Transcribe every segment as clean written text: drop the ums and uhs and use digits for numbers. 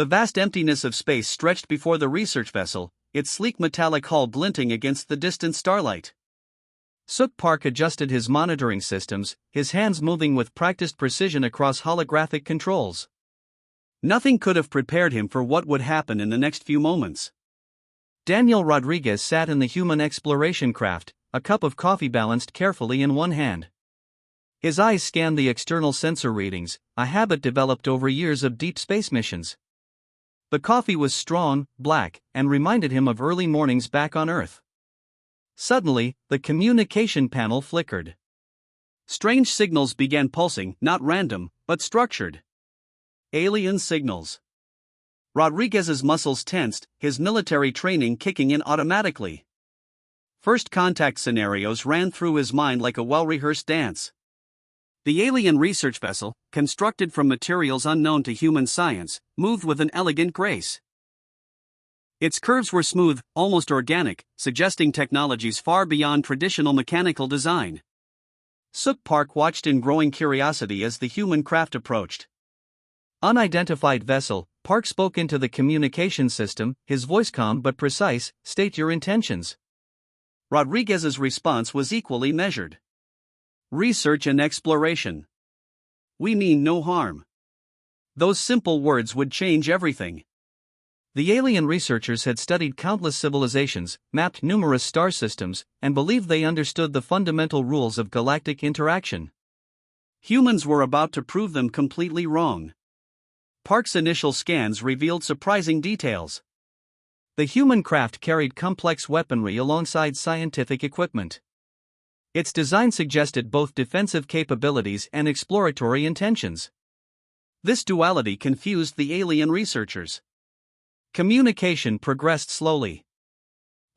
The vast emptiness of space stretched before the research vessel, its sleek metallic hull glinting against the distant starlight. Suk Park adjusted his monitoring systems, his hands moving with practiced precision across holographic controls. Nothing could have prepared him for what would happen in the next few moments. Daniel Rodriguez sat in the human exploration craft, a cup of coffee balanced carefully in one hand. His eyes scanned the external sensor readings, a habit developed over years of deep space missions. The coffee was strong, black, and reminded him of early mornings back on Earth. Suddenly, the communication panel flickered. Strange signals began pulsing, not random, but structured. Alien signals. Rodriguez's muscles tensed, his military training kicking in automatically. First contact scenarios ran through his mind like a well-rehearsed dance. The alien research vessel, constructed from materials unknown to human science, moved with an elegant grace. Its curves were smooth, almost organic, suggesting technologies far beyond traditional mechanical design. Suk Park watched in growing curiosity as the human craft approached. Unidentified vessel, Park spoke into the communication system, his voice calm but precise, "State your intentions." Rodriguez's response was equally measured. "Research and exploration. We mean no harm." Those simple words would change everything. The alien researchers had studied countless civilizations, mapped numerous star systems, and believed they understood the fundamental rules of galactic interaction. Humans were about to prove them completely wrong. Park's initial scans revealed surprising details. The human craft carried complex weaponry alongside scientific equipment. Its design suggested both defensive capabilities and exploratory intentions. This duality confused the alien researchers. Communication progressed slowly.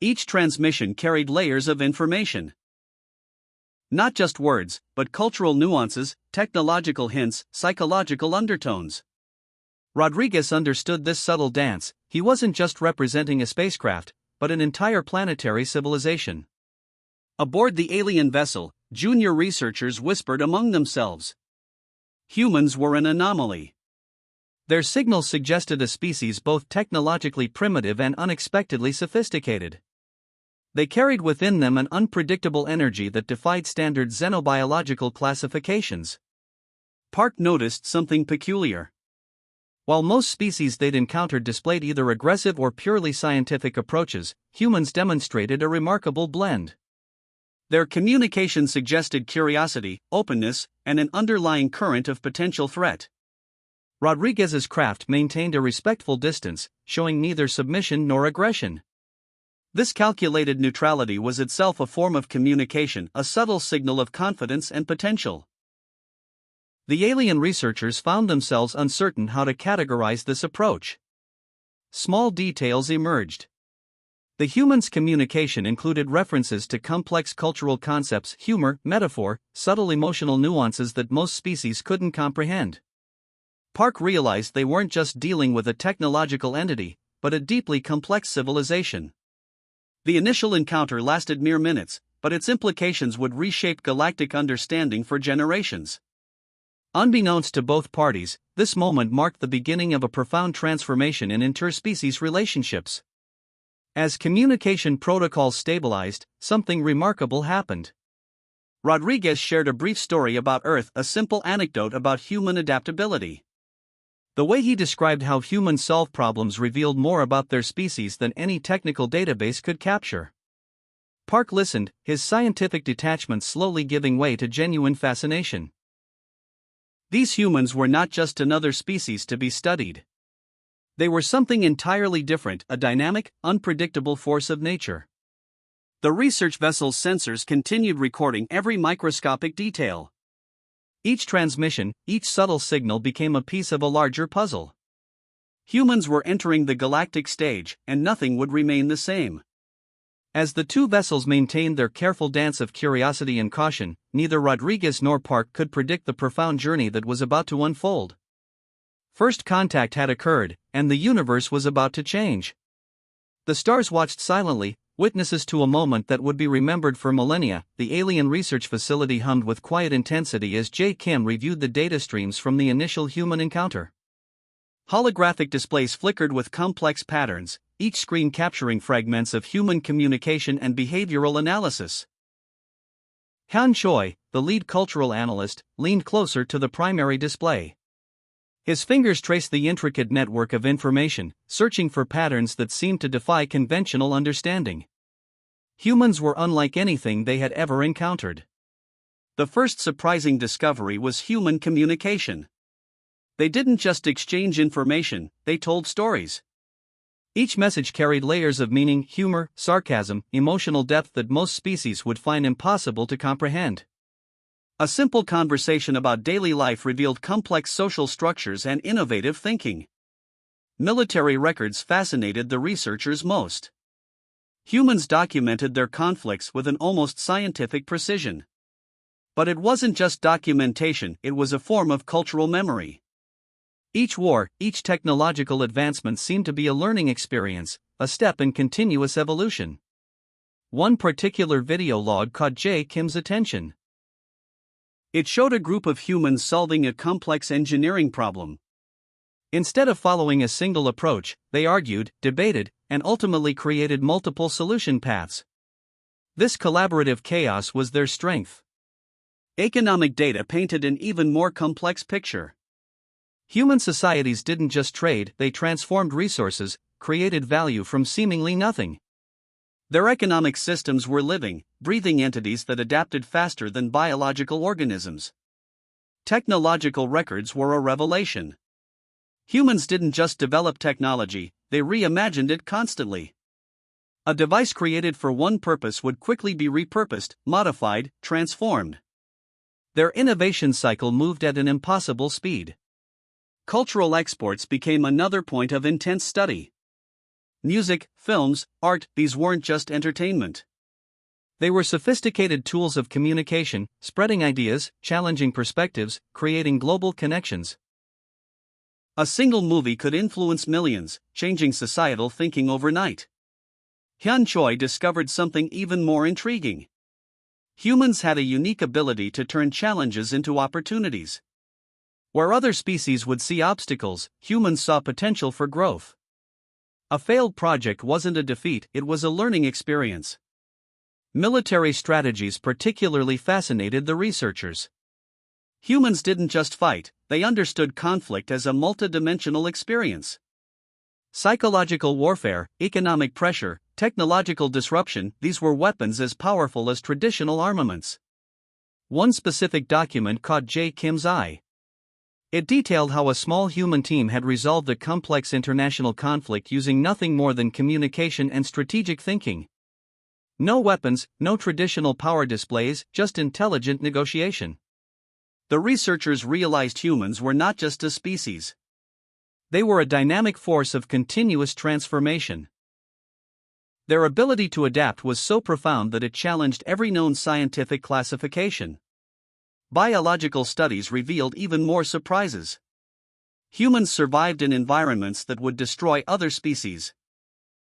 Each transmission carried layers of information. Not just words, but cultural nuances, technological hints, psychological undertones. Rodriguez understood this subtle dance. He wasn't just representing a spacecraft, but an entire planetary civilization. Aboard the alien vessel, junior researchers whispered among themselves. Humans were an anomaly. Their signals suggested a species both technologically primitive and unexpectedly sophisticated. They carried within them an unpredictable energy that defied standard xenobiological classifications. Park noticed something peculiar. While most species they'd encountered displayed either aggressive or purely scientific approaches, humans demonstrated a remarkable blend. Their communication suggested curiosity, openness, and an underlying current of potential threat. Rodriguez's craft maintained a respectful distance, showing neither submission nor aggression. This calculated neutrality was itself a form of communication, a subtle signal of confidence and potential. The alien researchers found themselves uncertain how to categorize this approach. Small details emerged. The humans' communication included references to complex cultural concepts, humor, metaphor, subtle emotional nuances that most species couldn't comprehend. Park realized they weren't just dealing with a technological entity, but a deeply complex civilization. The initial encounter lasted mere minutes, but its implications would reshape galactic understanding for generations. Unbeknownst to both parties, this moment marked the beginning of a profound transformation in interspecies relationships. As communication protocols stabilized, something remarkable happened. Rodriguez shared a brief story about Earth, a simple anecdote about human adaptability. The way he described how humans solve problems revealed more about their species than any technical database could capture. Park listened, his scientific detachment slowly giving way to genuine fascination. These humans were not just another species to be studied. They were something entirely different, a dynamic, unpredictable force of nature. The research vessel's sensors continued recording every microscopic detail. Each transmission, each subtle signal became a piece of a larger puzzle. Humans were entering the galactic stage, and nothing would remain the same. As the two vessels maintained their careful dance of curiosity and caution, neither Rodriguez nor Park could predict the profound journey that was about to unfold. First contact had occurred, and the universe was about to change. The stars watched silently, witnesses to a moment that would be remembered for millennia. The alien research facility hummed with quiet intensity as Jae Kim reviewed the data streams from the initial human encounter. Holographic displays flickered with complex patterns, each screen capturing fragments of human communication and behavioral analysis. Hyun Choi, the lead cultural analyst, leaned closer to the primary display. His fingers traced the intricate network of information, searching for patterns that seemed to defy conventional understanding. Humans were unlike anything they had ever encountered. The first surprising discovery was human communication. They didn't just exchange information, they told stories. Each message carried layers of meaning, humor, sarcasm, emotional depth that most species would find impossible to comprehend. A simple conversation about daily life revealed complex social structures and innovative thinking. Military records fascinated the researchers most. Humans documented their conflicts with an almost scientific precision. But it wasn't just documentation, it was a form of cultural memory. Each war, each technological advancement seemed to be a learning experience, a step in continuous evolution. One particular video log caught Jae Kim's attention. It showed a group of humans solving a complex engineering problem. Instead of following a single approach, they argued, debated, and ultimately created multiple solution paths. This collaborative chaos was their strength. Economic data painted an even more complex picture. Human societies didn't just trade, they transformed resources, created value from seemingly nothing. Their economic systems were living, breathing entities that adapted faster than biological organisms. Technological records were a revelation. Humans didn't just develop technology, they reimagined it constantly. A device created for one purpose would quickly be repurposed, modified, transformed. Their innovation cycle moved at an impossible speed. Cultural exports became another point of intense study. Music, films, art, these weren't just entertainment. They were sophisticated tools of communication, spreading ideas, challenging perspectives, creating global connections. A single movie could influence millions, changing societal thinking overnight. Hyun Choi discovered something even more intriguing. Humans had a unique ability to turn challenges into opportunities. Where other species would see obstacles, humans saw potential for growth. A failed project wasn't a defeat, it was a learning experience. Military strategies particularly fascinated the researchers. Humans didn't just fight, they understood conflict as a multidimensional experience. Psychological warfare, economic pressure, technological disruption, these were weapons as powerful as traditional armaments. One specific document caught Jae Kim's eye. It detailed how a small human team had resolved a complex international conflict using nothing more than communication and strategic thinking. No weapons, no traditional power displays, just intelligent negotiation. The researchers realized humans were not just a species. They were a dynamic force of continuous transformation. Their ability to adapt was so profound that it challenged every known scientific classification. Biological studies revealed even more surprises. Humans survived in environments that would destroy other species.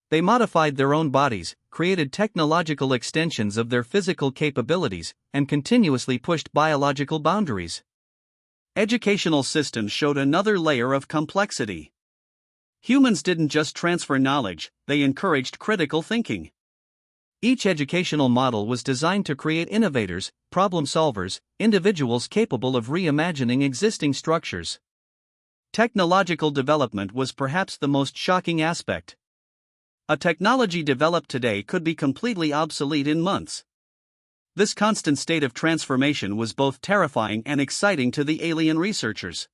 They modified their own bodies, created technological extensions of their physical capabilities, and continuously pushed biological boundaries. Educational systems showed another layer of complexity. Humans didn't just transfer knowledge, they encouraged critical thinking. Each educational model was designed to create innovators, problem solvers, individuals capable of reimagining existing structures. Technological development was perhaps the most shocking aspect. A technology developed today could be completely obsolete in months. This constant state of transformation was both terrifying and exciting to the alien researchers.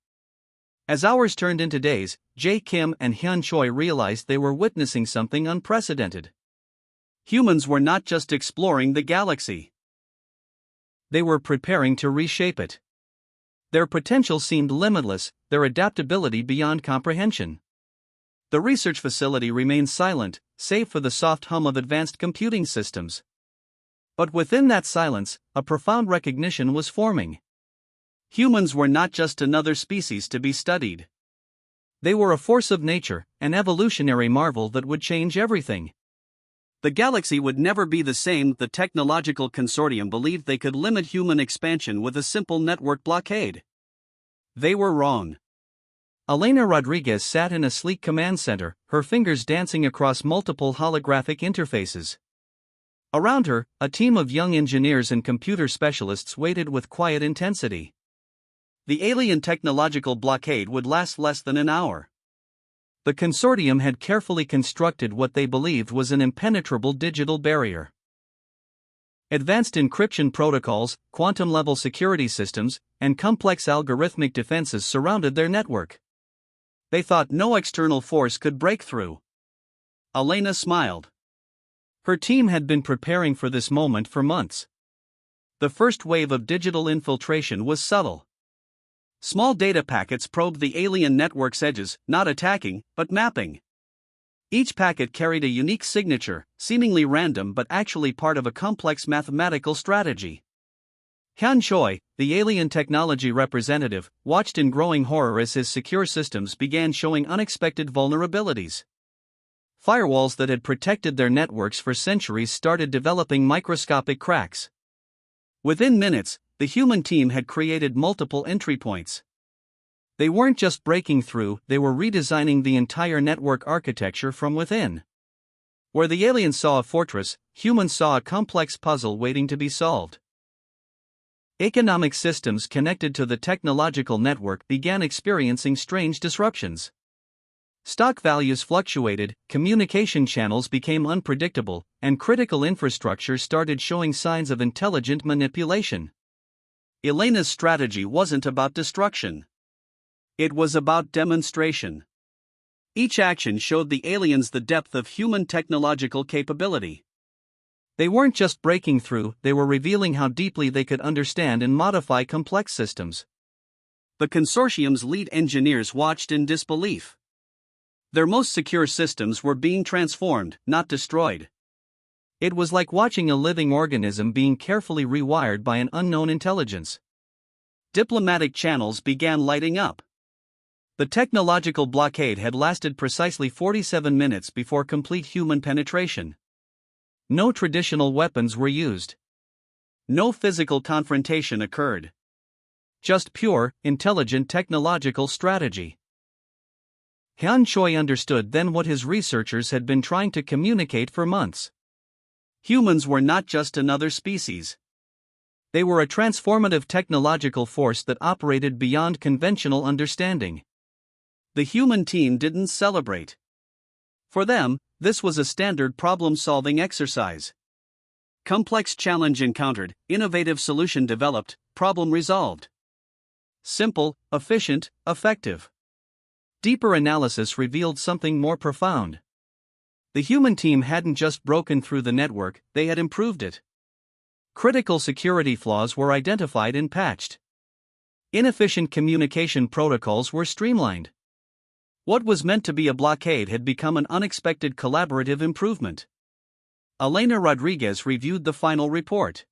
As hours turned into days, Jae Kim and Hyun Choi realized they were witnessing something unprecedented. Humans were not just exploring the galaxy. They were preparing to reshape it. Their potential seemed limitless, their adaptability beyond comprehension. The research facility remained silent, save for the soft hum of advanced computing systems. But within that silence, a profound recognition was forming. Humans were not just another species to be studied. They were a force of nature, an evolutionary marvel that would change everything. The galaxy would never be the same. The technological consortium believed they could limit human expansion with a simple network blockade. They were wrong. Elena Rodriguez sat in a sleek command center, her fingers dancing across multiple holographic interfaces. Around her, a team of young engineers and computer specialists waited with quiet intensity. The alien technological blockade would last less than an hour. The consortium had carefully constructed what they believed was an impenetrable digital barrier. Advanced encryption protocols, quantum-level security systems, and complex algorithmic defenses surrounded their network. They thought no external force could break through. Elena smiled. Her team had been preparing for this moment for months. The first wave of digital infiltration was subtle. Small data packets probed the alien network's edges, not attacking, but mapping. Each packet carried a unique signature, seemingly random but actually part of a complex mathematical strategy. Han Choi, the alien technology representative, watched in growing horror as his secure systems began showing unexpected vulnerabilities. Firewalls that had protected their networks for centuries started developing microscopic cracks. Within minutes, the human team had created multiple entry points. They weren't just breaking through, they were redesigning the entire network architecture from within. Where the aliens saw a fortress, humans saw a complex puzzle waiting to be solved. Economic systems connected to the technological network began experiencing strange disruptions. Stock values fluctuated, communication channels became unpredictable, and critical infrastructure started showing signs of intelligent manipulation. Elena's strategy wasn't about destruction. It was about demonstration. Each action showed the aliens the depth of human technological capability. They weren't just breaking through, they were revealing how deeply they could understand and modify complex systems. The consortium's lead engineers watched in disbelief. Their most secure systems were being transformed, not destroyed. It was like watching a living organism being carefully rewired by an unknown intelligence. Diplomatic channels began lighting up. The technological blockade had lasted precisely 47 minutes before complete human penetration. No traditional weapons were used. No physical confrontation occurred. Just pure, intelligent technological strategy. Han Choi understood then what his researchers had been trying to communicate for months. Humans were not just another species. They were a transformative technological force that operated beyond conventional understanding. The human team didn't celebrate. For them, this was a standard problem-solving exercise. Complex challenge encountered, innovative solution developed, problem resolved. Simple, efficient, effective. Deeper analysis revealed something more profound. The human team hadn't just broken through the network, they had improved it. Critical security flaws were identified and patched. Inefficient communication protocols were streamlined. What was meant to be a blockade had become an unexpected collaborative improvement. Elena Rodriguez reviewed the final report.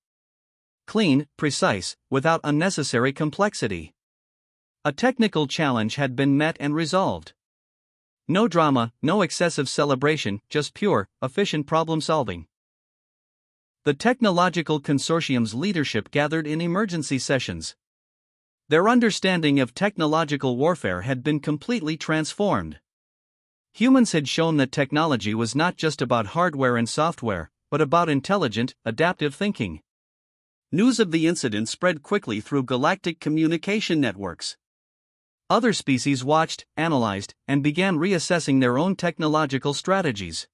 Clean, precise, without unnecessary complexity. A technical challenge had been met and resolved. No drama, no excessive celebration, just pure, efficient problem solving. The technological consortium's leadership gathered in emergency sessions. Their understanding of technological warfare had been completely transformed. Humans had shown that technology was not just about hardware and software, but about intelligent, adaptive thinking. News of the incident spread quickly through galactic communication networks. Other species watched, analyzed, and began reassessing their own technological strategies.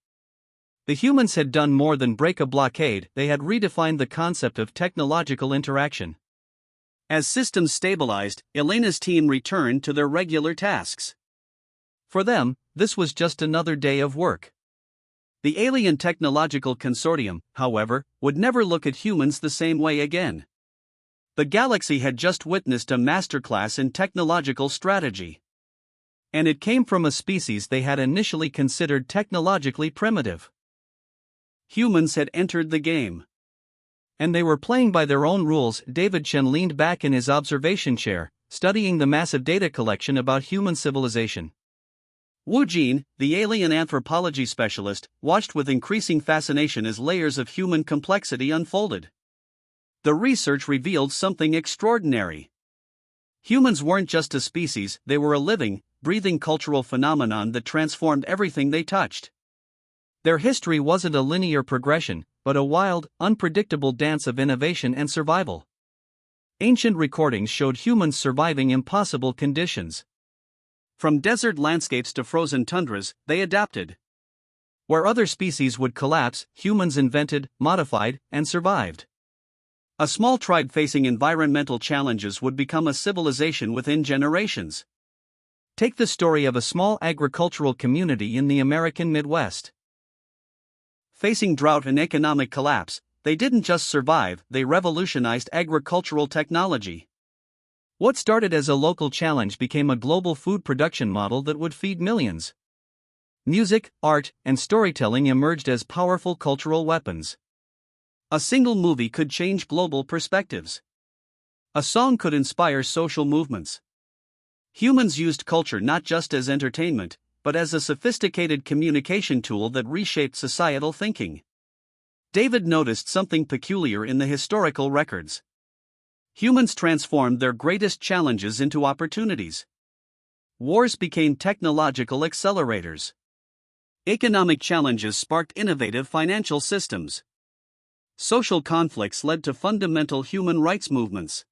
The humans had done more than break a blockade, they had redefined the concept of technological interaction. As systems stabilized, Elena's team returned to their regular tasks. For them, this was just another day of work. The Alien Technological Consortium, however, would never look at humans the same way again. The galaxy had just witnessed a masterclass in technological strategy. And it came from a species they had initially considered technologically primitive. Humans had entered the game. And they were playing by their own rules. David Chen leaned back in his observation chair, studying the massive data collection about human civilization. Wu Jin, the alien anthropology specialist, watched with increasing fascination as layers of human complexity unfolded. The research revealed something extraordinary. Humans weren't just a species, they were a living, breathing cultural phenomenon that transformed everything they touched. Their history wasn't a linear progression, but a wild, unpredictable dance of innovation and survival. Ancient recordings showed humans surviving impossible conditions. From desert landscapes to frozen tundras, they adapted. Where other species would collapse, humans invented, modified, and survived. A small tribe facing environmental challenges would become a civilization within generations. Take the story of a small agricultural community in the American Midwest. Facing drought and economic collapse, they didn't just survive, they revolutionized agricultural technology. What started as a local challenge became a global food production model that would feed millions. Music, art, and storytelling emerged as powerful cultural weapons. A single movie could change global perspectives. A song could inspire social movements. Humans used culture not just as entertainment, but as a sophisticated communication tool that reshaped societal thinking. David noticed something peculiar in the historical records. Humans transformed their greatest challenges into opportunities. Wars became technological accelerators. Economic challenges sparked innovative financial systems. Social conflicts led to fundamental human rights movements.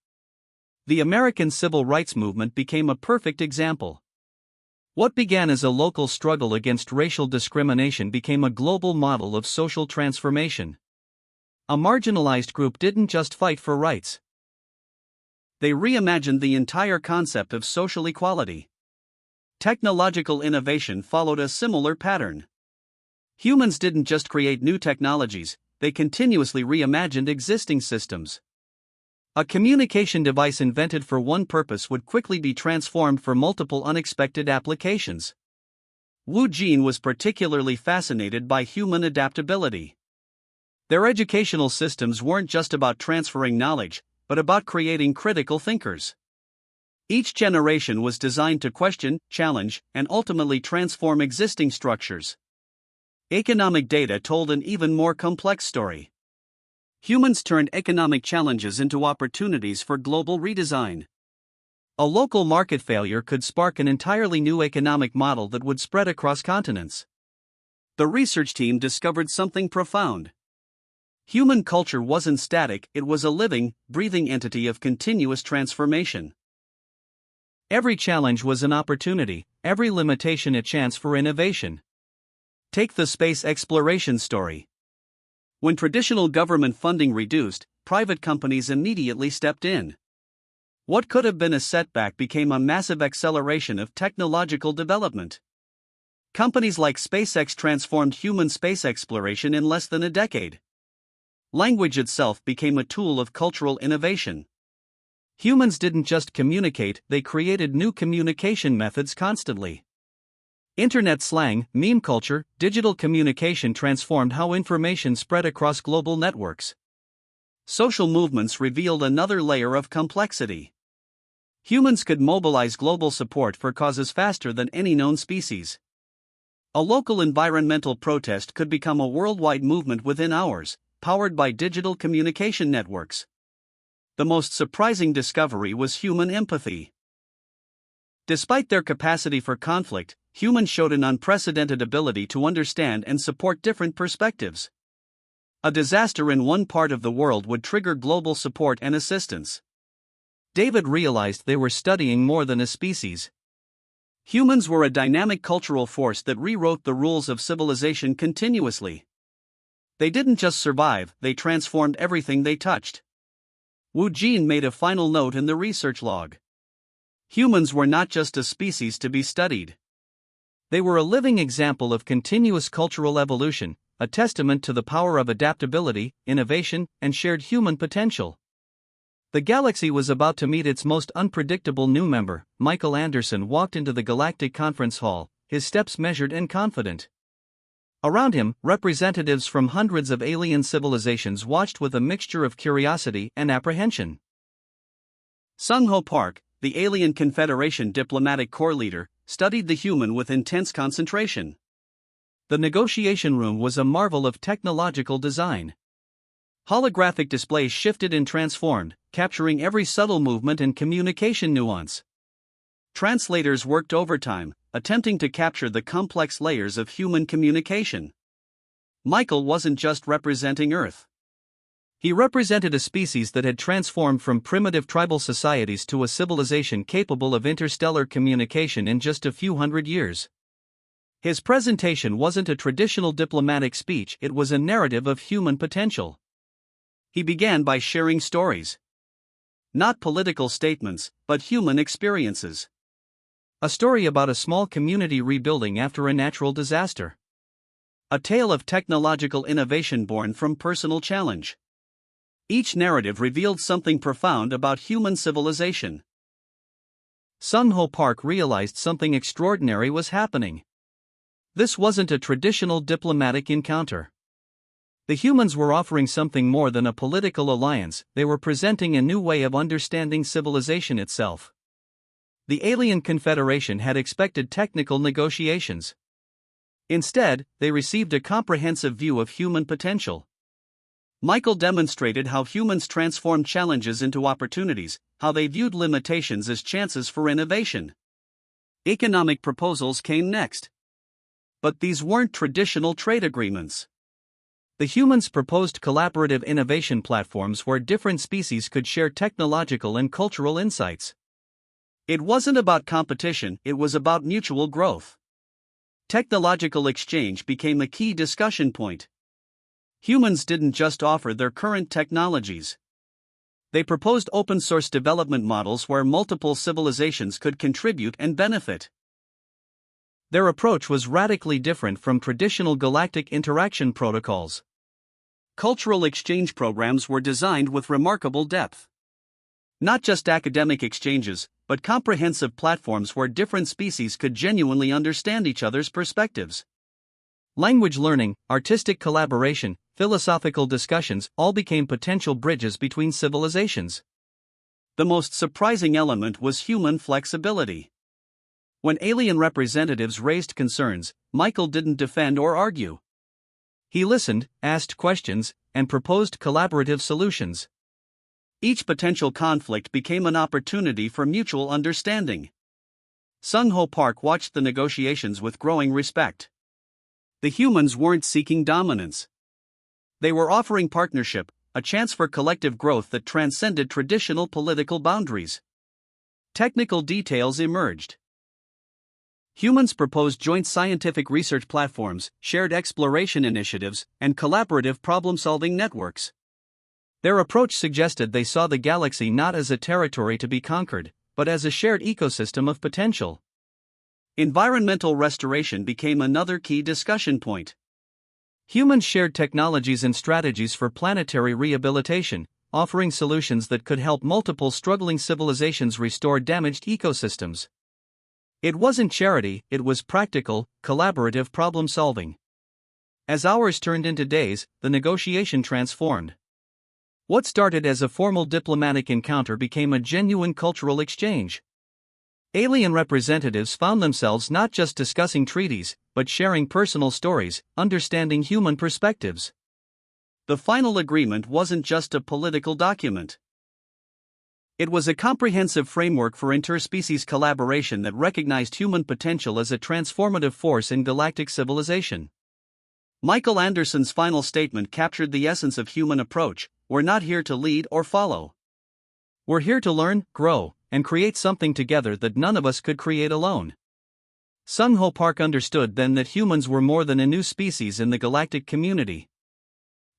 The American Civil Rights Movement became a perfect example. What began as a local struggle against racial discrimination became a global model of social transformation. A marginalized group didn't just fight for rights. They reimagined the entire concept of social equality. Technological innovation followed a similar pattern. Humans didn't just create new technologies, they continuously reimagined existing systems. A communication device invented for one purpose would quickly be transformed for multiple unexpected applications. Wu Jin was particularly fascinated by human adaptability. Their educational systems weren't just about transferring knowledge, but about creating critical thinkers. Each generation was designed to question, challenge, and ultimately transform existing structures. Economic data told an even more complex story. Humans turned economic challenges into opportunities for global redesign. A local market failure could spark an entirely new economic model that would spread across continents. The research team discovered something profound. Human culture wasn't static, it was a living, breathing entity of continuous transformation. Every challenge was an opportunity, every limitation a chance for innovation. Take the space exploration story. When traditional government funding reduced, private companies immediately stepped in. What could have been a setback became a massive acceleration of technological development. Companies like SpaceX transformed human space exploration in less than a decade. Language itself became a tool of cultural innovation. Humans didn't just communicate, they created new communication methods constantly. Internet slang, meme culture, digital communication transformed how information spread across global networks. Social movements revealed another layer of complexity. Humans could mobilize global support for causes faster than any known species. A local environmental protest could become a worldwide movement within hours, powered by digital communication networks. The most surprising discovery was human empathy. Despite their capacity for conflict, humans showed an unprecedented ability to understand and support different perspectives. A disaster in one part of the world would trigger global support and assistance. David realized they were studying more than a species. Humans were a dynamic cultural force that rewrote the rules of civilization continuously. They didn't just survive, they transformed everything they touched. Wu Jin made a final note in the research log. Humans were not just a species to be studied. They were a living example of continuous cultural evolution, a testament to the power of adaptability, innovation, and shared human potential. The galaxy was about to meet its most unpredictable new member. Michael Anderson walked into the Galactic Conference Hall, his steps measured and confident. Around him, representatives from hundreds of alien civilizations watched with a mixture of curiosity and apprehension. Sung Ho Park, the Alien Confederation diplomatic corps leader, studied the human with intense concentration. The negotiation room was a marvel of technological design. Holographic displays shifted and transformed, capturing every subtle movement and communication nuance. Translators worked overtime, attempting to capture the complex layers of human communication. Michael wasn't just representing Earth. He represented a species that had transformed from primitive tribal societies to a civilization capable of interstellar communication in just a few hundred years. His presentation wasn't a traditional diplomatic speech, it was a narrative of human potential. He began by sharing stories. Not political statements, but human experiences. A story about a small community rebuilding after a natural disaster. A tale of technological innovation born from personal challenge. Each narrative revealed something profound about human civilization. Sung Ho Park realized something extraordinary was happening. This wasn't a traditional diplomatic encounter. The humans were offering something more than a political alliance, they were presenting a new way of understanding civilization itself. The alien confederation had expected technical negotiations. Instead, they received a comprehensive view of human potential. Michael demonstrated how humans transformed challenges into opportunities, how they viewed limitations as chances for innovation. Economic proposals came next. But these weren't traditional trade agreements. The humans proposed collaborative innovation platforms where different species could share technological and cultural insights. It wasn't about competition, it was about mutual growth. Technological exchange became a key discussion point. Humans didn't just offer their current technologies. They proposed open-source development models where multiple civilizations could contribute and benefit. Their approach was radically different from traditional galactic interaction protocols. Cultural exchange programs were designed with remarkable depth. Not just academic exchanges, but comprehensive platforms where different species could genuinely understand each other's perspectives. Language learning, artistic collaboration, philosophical discussions all became potential bridges between civilizations. The most surprising element was human flexibility. When alien representatives raised concerns, Michael didn't defend or argue. He listened, asked questions, and proposed collaborative solutions. Each potential conflict became an opportunity for mutual understanding. Sung Ho Park watched the negotiations with growing respect. The humans weren't seeking dominance. They were offering partnership, a chance for collective growth that transcended traditional political boundaries. Technical details emerged. Humans proposed joint scientific research platforms, shared exploration initiatives, and collaborative problem-solving networks. Their approach suggested they saw the galaxy not as a territory to be conquered, but as a shared ecosystem of potential. Environmental restoration became another key discussion point. Humans shared technologies and strategies for planetary rehabilitation, offering solutions that could help multiple struggling civilizations restore damaged ecosystems. It wasn't charity, it was practical, collaborative problem-solving. As hours turned into days, the negotiation transformed. What started as a formal diplomatic encounter became a genuine cultural exchange. Alien representatives found themselves not just discussing treaties, but sharing personal stories, understanding human perspectives. The final agreement wasn't just a political document. It was a comprehensive framework for interspecies collaboration that recognized human potential as a transformative force in galactic civilization. Michael Anderson's final statement captured the essence of human approach: we're not here to lead or follow. We're here to learn, grow, and create something together that none of us could create alone. Sung Ho Park understood then that humans were more than a new species in the galactic community.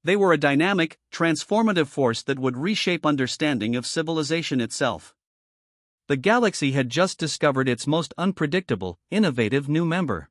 They were a dynamic, transformative force that would reshape understanding of civilization itself. The galaxy had just discovered its most unpredictable, innovative new member.